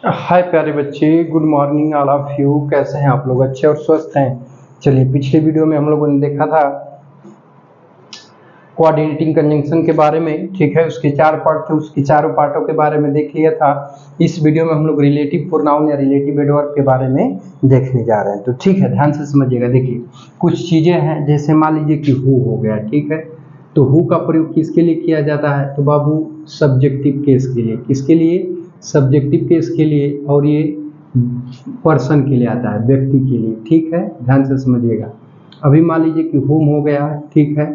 हाय प्यारे बच्चे, good morning all of you. कैसे हैं आप लोग? अच्छे और स्वस्थ हैं? चलिए, पिछले वीडियो में हम लोगों ने देखा था कोऑर्डिनेटिंग कंजंक्शन के बारे में, ठीक है। उसके 4 पार्ट थे, उसके चारों पार्टों के बारे में देख लिया था। इस वीडियो में हम लोग रिलेटिव प्रोनाउन या रिलेटिव एडवर्ब के बारे में देखने जा रहे हैं। तो ठीक है, ध्यान से समझिएगा। देखिए, कुछ चीजें हैं, जैसे मान लीजिए कि हु हो गया, ठीक है। तो हु का प्रयोग किसके लिए किया जाता है? तो बाबू सब्जेक्टिव केस के लिए। किसके लिए? सब्जेक्टिव केस के लिए। और ये पर्सन के लिए आता है, व्यक्ति के लिए, ठीक है। ध्यान से समझिएगा। अभी मान लीजिए कि हुम हो गया, ठीक है।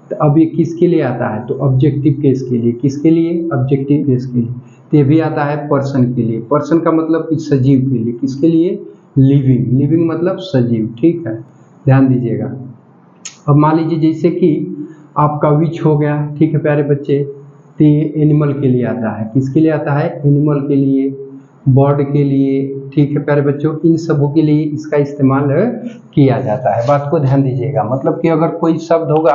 तो अब ये किसके लिए आता है? तो ऑब्जेक्टिव केस के लिए। किसके लिए? ऑब्जेक्टिव केस के लिए। तो ये भी आता है पर्सन के लिए। पर्सन का मतलब कि सजीव के लिए। किसके लिए? लिविंग। लिविंग मतलब सजीव, ठीक है। ध्यान दीजिएगा। अब मान लीजिए जैसे कि आपका विच हो गया, ठीक है प्यारे बच्चे। तो ये एनिमल के लिए आता है। किसके लिए आता है? एनिमल के लिए, बर्ड के लिए, ठीक है प्यारे बच्चों। इन सबों के लिए इसका इस्तेमाल किया जाता है। बात को ध्यान दीजिएगा। मतलब कि अगर कोई शब्द होगा,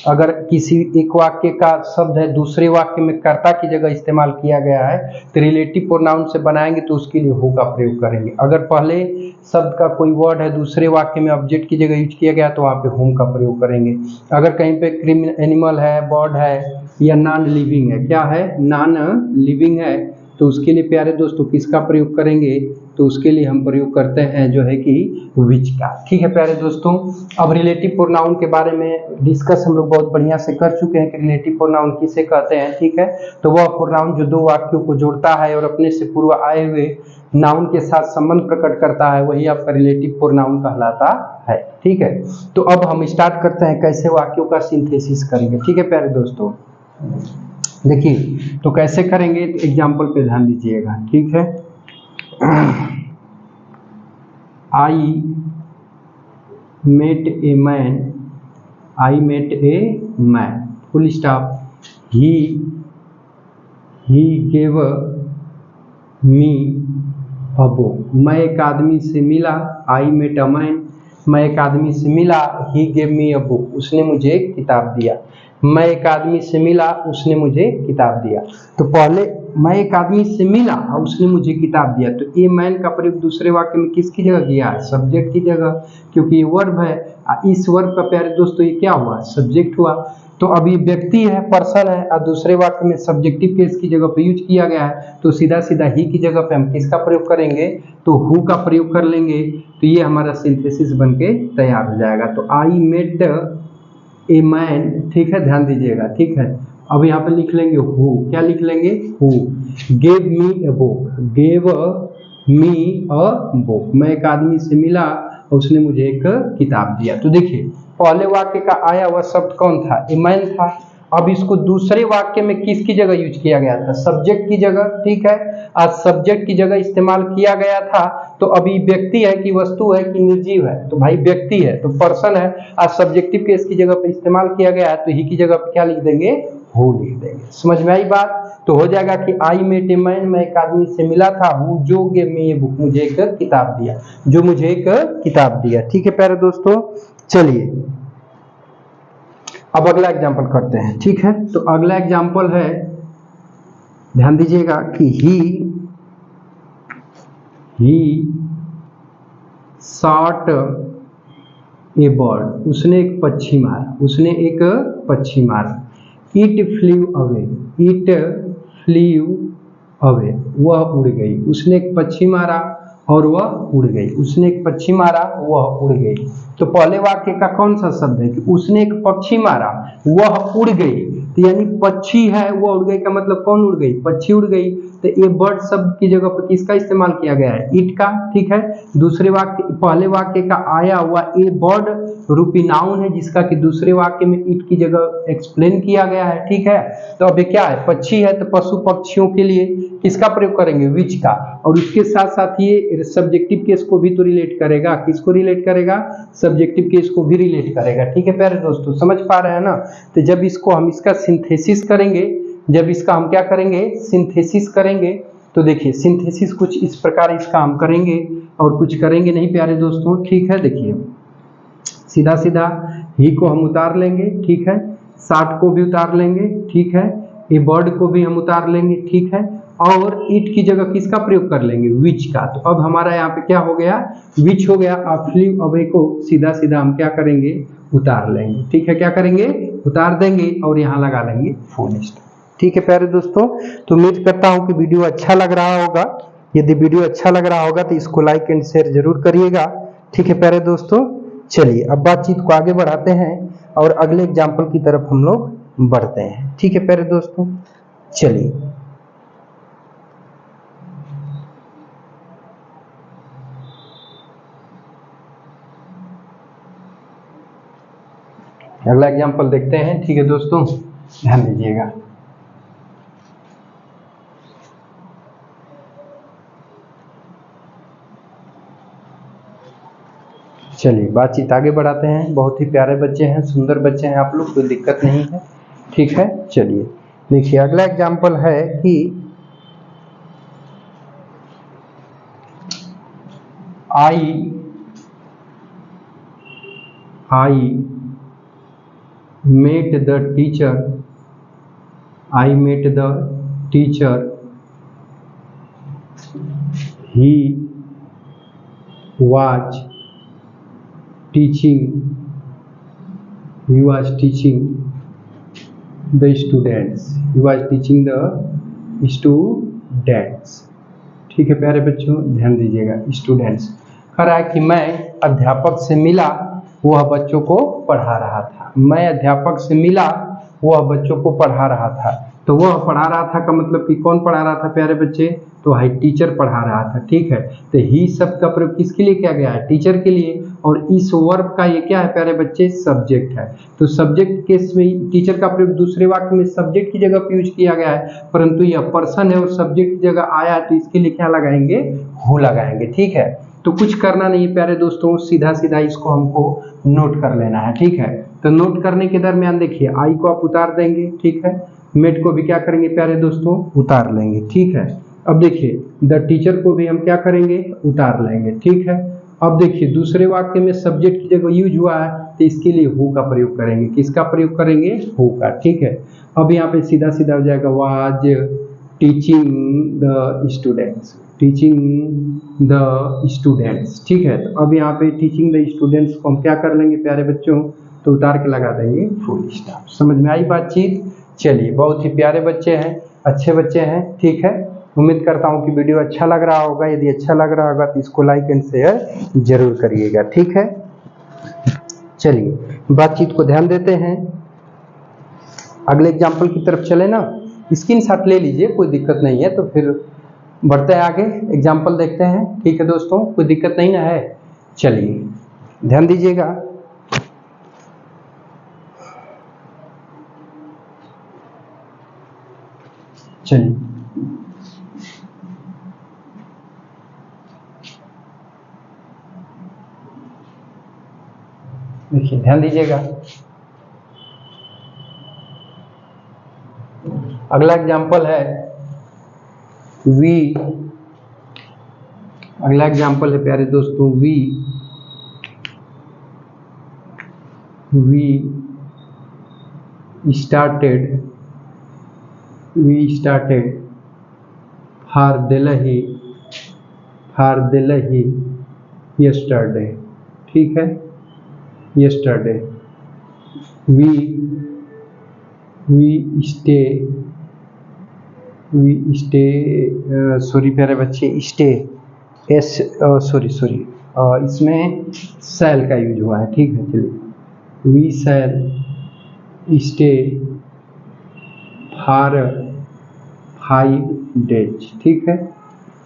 अगर किसी एक वाक्य का शब्द है, दूसरे वाक्य में कर्ता की जगह इस्तेमाल किया गया है, तो रिलेटिव प्रोनाउन से बनाएंगे तो उसके लिए हु का प्रयोग करेंगे। अगर पहले शब्द का कोई वर्ड है, दूसरे वाक्य में ऑब्जेक्ट की जगह यूज किया गया, तो वहाँ पे हुम का प्रयोग करेंगे। अगर कहीं पे एनिमल है, बर्ड है, या नॉन लिविंग है, क्या है? नॉन लिविंग है, तो उसके लिए प्यारे दोस्तों किसका प्रयोग करेंगे? तो उसके लिए हम प्रयोग करते हैं जो है कि विच का, ठीक है प्यारे दोस्तों। अब रिलेटिव प्रोनाउन के बारे में डिस्कस हम लोग बहुत बढ़िया से कर चुके हैं कि रिलेटिव प्रोनाउन किसे कहते हैं, ठीक है। तो वह प्रोनाउन जो दो वाक्यों को जोड़ता है और अपने से पूर्व आए हुए नाउन के साथ संबंध प्रकट करता है, वही आपका रिलेटिव प्रोनाउन कहलाता है, ठीक है। तो अब हम स्टार्ट करते हैं कैसे वाक्यों का सिंथेसिस करेंगे, ठीक है प्यारे दोस्तों। देखिए, तो कैसे करेंगे? तो एग्जाम्पल पे ध्यान दीजिएगा, ठीक है। I met a man, I met a man, full stop. He gave me a book. मैं एक आदमी से मिला, आई मेट अ मैन। मैं एक आदमी से मिला, ही गेव मी अ बुक। उसने मुझे एक किताब दिया। मैं एक आदमी से मिला, उसने मुझे किताब दिया। तो पहले मैं एक आदमी से मिला और उसने मुझे किताब दिया, तो ए मैन का प्रयोग दूसरे वाक्य में किसकी जगह किया है? सब्जेक्ट की जगह, क्योंकि ये वर्ब है। इस वर्ब का प्यारे दोस्तों ये क्या हुआ? सब्जेक्ट हुआ। तो अभी व्यक्ति है, पर्सन है, और दूसरे वाक्य में सब्जेक्टिव केस की जगह पे यूज किया गया है, तो सीधा सीधा ही की जगह पे हम किसका प्रयोग करेंगे? तो हु का प्रयोग कर लेंगे। तो ये हमारा सिंथेसिस बन के तैयार हो जाएगा। तो आई मेट ए मैन, ठीक है, ध्यान दीजिएगा, ठीक है। अब यहाँ पे लिख लेंगे हु। क्या लिख लेंगे? Who gave me a book, gave me a book. मैं एक आदमी से मिला, उसने मुझे एक किताब दिया। तो देखिए, पहले वाक्य का आया हुआ शब्द कौन था? ए मैन था। अब इसको दूसरे वाक्य में किसकी जगह यूज किया गया था? सब्जेक्ट की जगह, ठीक है। आज सब्जेक्ट की जगह इस्तेमाल किया गया था। तो अभी व्यक्ति है कि वस्तु है कि निर्जीव है? तो भाई व्यक्ति है, तो पर्सन है। आज सब्जेक्टिव केस की जगह पे इस्तेमाल किया गया है, तो ही की जगह पे क्या लिख देंगे? हु लिख देंगे। समझ में आई बात? तो हो जाएगा कि आई मेट ए मैन, मैं एक आदमी से मिला था, हु जो गेव मी ए बुक, मुझे एक किताब दिया, जो मुझे एक किताब दिया, ठीक है प्यारे दोस्तों। चलिए, अब अगला एग्जाम्पल करते हैं, ठीक है। तो अगला एग्जाम्पल है, ध्यान दीजिएगा कि ही शॉट ए बर्ड। उसने एक पक्षी मारा, उसने एक पक्षी मारा। It flew away, it flew away, वह उड़ गई। उसने एक पक्षी मारा और वह उड़ गई। उसने एक पक्षी मारा, वह उड़ गई। तो पहले वाक्य का कौन सा शब्द है? कि उसने एक पक्षी मारा, वह उड़ गई। तो यानी पक्षी है, वह उड़ गई का मतलब कौन उड़ गई? पक्षी उड़ गई। तो ये बर्ड शब्द की जगह पर किसका इस्तेमाल किया गया है? इट का, ठीक है। दूसरे वाक्य, पहले वाक्य का आया हुआ ए बर्ड रूपी नाउन है, जिसका कि दूसरे वाक्य में इट की जगह एक्सप्लेन किया गया है, ठीक है। तो अभी क्या है? पक्षी है, तो पशु पक्षियों के लिए किसका प्रयोग करेंगे? विच का। और उसके साथ साथ ये सब्जेक्टिव केस को भी तो रिलेट करेगा। किसको रिलेट करेगा? सब्जेक्टिव केस को भी रिलेट करेगा, ठीक है प्यारे दोस्तों। समझ पा रहे हैं ना? तो जब इसको हम इसका सिंथेसिस करेंगे, जब इसका हम क्या करेंगे? सिंथेसिस करेंगे। तो देखिए, सिंथेसिस कुछ इस प्रकार इसका हम करेंगे और कुछ करेंगे नहीं प्यारे दोस्तों, ठीक है। देखिए, सीधा सीधा ही को हम उतार लेंगे, ठीक है। शॉट को भी उतार लेंगे, ठीक है। ए बर्ड को भी हम उतार लेंगे, ठीक है। और इट की जगह किसका प्रयोग कर लेंगे, विच का। तो अब हमारा यहाँ पे क्या हो गया, विच हो गया। अब फ्ली अवे को सीधा सीधा हम क्या करेंगे, उतार लेंगे। ठीक है, क्या करेंगे, उतार देंगे और यहाँ लगा लेंगे फुल स्टॉप। ठीक है प्यारे दोस्तों, तो उम्मीद करता हूँ कि वीडियो अच्छा लग रहा होगा। यदि वीडियो अच्छा लग रहा होगा तो इसको लाइक एंड शेयर जरूर करिएगा। ठीक है प्यारे दोस्तों, चलिए अब बातचीत को आगे बढ़ाते हैं और अगले एग्जाम्पल की तरफ हम लोग बढ़ते हैं। ठीक है प्यारे दोस्तों, चलिए अगला एग्जाम्पल देखते हैं। ठीक है दोस्तों, ध्यान दीजिएगा। चलिए बातचीत आगे बढ़ाते हैं। बहुत ही प्यारे बच्चे हैं, सुंदर बच्चे हैं आप लोग, कोई दिक्कत नहीं है। ठीक है, चलिए देखिए अगला एग्जाम्पल है कि आई met the teacher, I met the teacher, he was teaching the students, ठीक है प्यारे बच्चों, ध्यान दीजिएगा। स्टूडेंट्स कह रहा है कि मैं अध्यापक से मिला, वह बच्चों को पढ़ा रहा था। मैं अध्यापक से मिला, वह बच्चों को पढ़ा रहा था। तो वह पढ़ा रहा था का मतलब कि कौन पढ़ा रहा था प्यारे बच्चे, तो है टीचर पढ़ा रहा था। ठीक है, तो ही शब्द का प्रयोग किसके लिए किया गया है, टीचर के लिए। और इस वर्ब का ये क्या है प्यारे बच्चे, सब्जेक्ट है। तो सब्जेक्ट केस में टीचर का प्रयोग दूसरे वाक्य में सब्जेक्ट की जगह पे यूज किया गया है, परंतु यह पर्सन है और सब्जेक्ट की जगह आया है, तो इसके लिए क्या लगाएंगे, हु लगाएंगे। ठीक है, तो कुछ करना नहीं है प्यारे दोस्तों, सीधा सीधा इसको हमको नोट कर लेना है। ठीक है, तो नोट करने के दरमियान देखिए आई को आप उतार देंगे। ठीक है, मेट को भी क्या करेंगे प्यारे दोस्तों, उतार लेंगे। ठीक है, अब देखिए द टीचर को भी हम क्या करेंगे, उतार लेंगे। ठीक है, अब देखिए दूसरे वाक्य में सब्जेक्ट की जगह यूज हुआ है, तो इसके लिए हु का प्रयोग करेंगे। किसका प्रयोग करेंगे, हु का। ठीक है, अब यहाँ पे सीधा सीधा हो जाएगा वाज टीचिंग द स्टूडेंट्स, ठीक है, तो अब यहाँ पे टीचिंग द स्टूडेंट्स को हम क्या कर लेंगे प्यारे बच्चों, तो उतार के लगा देंगे फुल स्टॉप। समझ में आई बातचीत। चलिए बहुत ही प्यारे बच्चे हैं, अच्छे बच्चे हैं। ठीक है, उम्मीद करता हूँ कि वीडियो अच्छा लग रहा होगा। यदि अच्छा लग रहा होगा तो इसको लाइक एंड शेयर जरूर करिएगा। ठीक है, चलिए बातचीत को ध्यान देते हैं, अगले एग्जाम्पल की तरफ चले ना। स्क्रीनशॉट ले लीजिए, कोई दिक्कत नहीं है। तो फिर बढ़ते हैं आगे, एग्जाम्पल देखते हैं। ठीक है दोस्तों, कोई दिक्कत नहीं ना है। चलिए ध्यान दीजिएगा। चलिए देखिए, ध्यान दीजिएगा। अगला एग्जाम्पल है अगला एग्जाम्पल है प्यारे दोस्तों we started for Delhi yesterday। ठीक है, yesterday we stay सॉरी प्यारे बच्चे, इसमें शैल का यूज हुआ है। ठीक है, चलिए we shall stay for 5 days। ठीक है,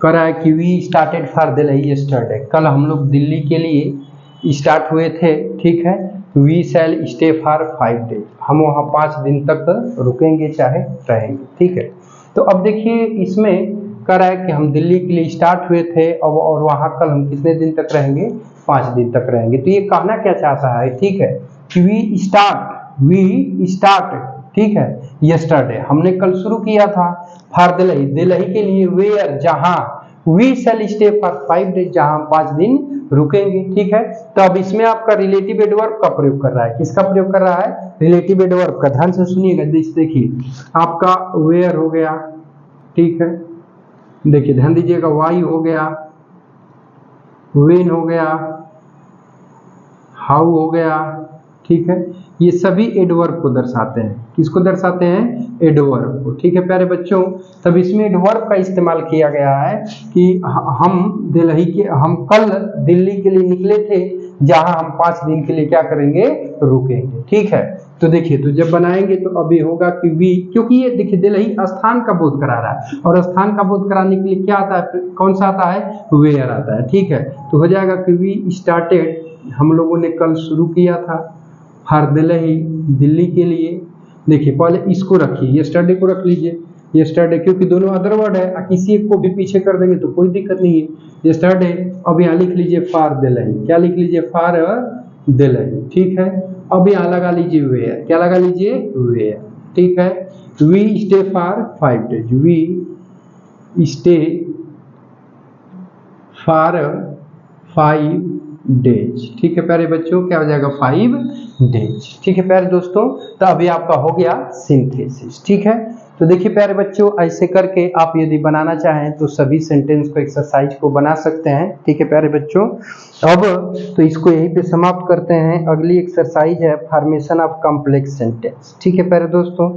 कह रहा है कि we started for Delhi yesterday, कल हम लोग दिल्ली के लिए स्टार्ट हुए थे। ठीक है, we shall stay for 5 days, हम वहाँ 5 दिन तक रुकेंगे चाहे रहेंगे। ठीक है, तो अब देखिए इसमें कह रहा है कि हम दिल्ली के लिए स्टार्ट हुए थे और वहाँ कल हम कितने दिन तक रहेंगे, 5 दिन तक रहेंगे। तो ये कहना क्या चाहता है, ठीक है, कि वी स्टार्ट, ठीक है, यस्टरडे हमने कल शुरू किया था, फॉर दिल्ली के लिए, वेयर जहां, we shall stay for 5 days जहां 5 दिन रुकेंगे। ठीक है, तो अब इसमें आपका रिलेटिव एडवर्ब का प्रयोग कर रहा है। किसका प्रयोग कर रहा है, रिलेटिव एडवर्ब का। ध्यान से सुनिएगा, देखिए आपका वेयर हो गया। ठीक है, देखिए ध्यान दीजिएगा, वाई हो गया, वेन हो गया, हाउ हो गया, ठीक है, ये सभी एडवर्ब को दर्शाते हैं। किसको दर्शाते हैं? एडवर्ब को। ठीक है प्यारे बच्चों, तब इसमें एडवर्ब का इस्तेमाल किया गया है कि हम कल दिल्ली के लिए निकले थे, जहां हम 5 दिन के लिए क्या करेंगे? रुकेंगे। ठीक है, तो देखिए, तो जब बनाएंगे तो अभी होगा कि वी, क्योंकि ये देखिए दिल्ली स्थान का बोध करा रहा है, और स्थान का बोध कराने के लिए क्या आता है? कौन सा आता है? वेयर आता है। ठीक है, तो हो जाएगा कि वी स्टार्टेड, हम लोगों ने कल शुरू किया था, फॉर दिल्ली, दिल्ली के लिए। देखिए पहले इसको रखिए, यस्टरडे को रख लीजिए, यस्टरडे, क्योंकि दोनों अदर वर्ड है, किसी एक को भी पीछे कर देंगे तो कोई दिक्कत नहीं है। यस्टरडे, अब यहाँ लिख लीजिए फॉर दिल्ली, क्या लिख लीजिए? फॉर दिल्ली। ठीक है, अब यहाँ लगा लीजिए वेयर, क्या लगा लीजिए? वेयर। ठीक है, we stay for 5 days, we stay for 5 days। ठीक है प्यारे बच्चों, क्या हो जाएगा? 5 days। ठीक है प्यारे दोस्तों, तो अभी आपका हो गया सिंथेसिस। ठीक है, तो देखिए प्यारे बच्चों, ऐसे करके आप यदि बनाना चाहें तो सभी सेंटेंस को, एक्सरसाइज को बना सकते हैं। ठीक है प्यारे बच्चों, अब तो इसको यहीं पे समाप्त करते हैं। अगली एक्सरसाइज है फॉर्मेशन ऑफ कॉम्प्लेक्स सेंटेंस। ठीक है प्यारे दोस्तों,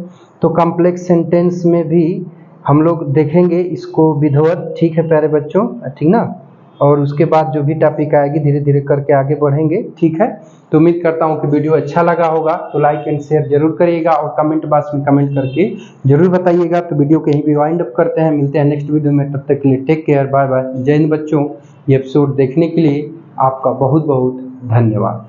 तो कॉम्प्लेक्स सेंटेंस में भी हम लोग देखेंगे इसको विधिवत। ठीक है प्यारे बच्चों, ठीक ना, और उसके बाद जो भी टॉपिक आएगी धीरे धीरे करके आगे बढ़ेंगे। ठीक है, तो उम्मीद करता हूँ कि वीडियो अच्छा लगा होगा, तो लाइक एंड शेयर जरूर करिएगा, और कमेंट बॉक्स में कमेंट करके जरूर बताइएगा। तो वीडियो कहीं भी वाइंड अप करते हैं, मिलते हैं नेक्स्ट वीडियो में, तब तक के लिए टेक केयर, बाय बाय, जय हिंद बच्चों। ये एपिसोड देखने के लिए आपका बहुत बहुत धन्यवाद।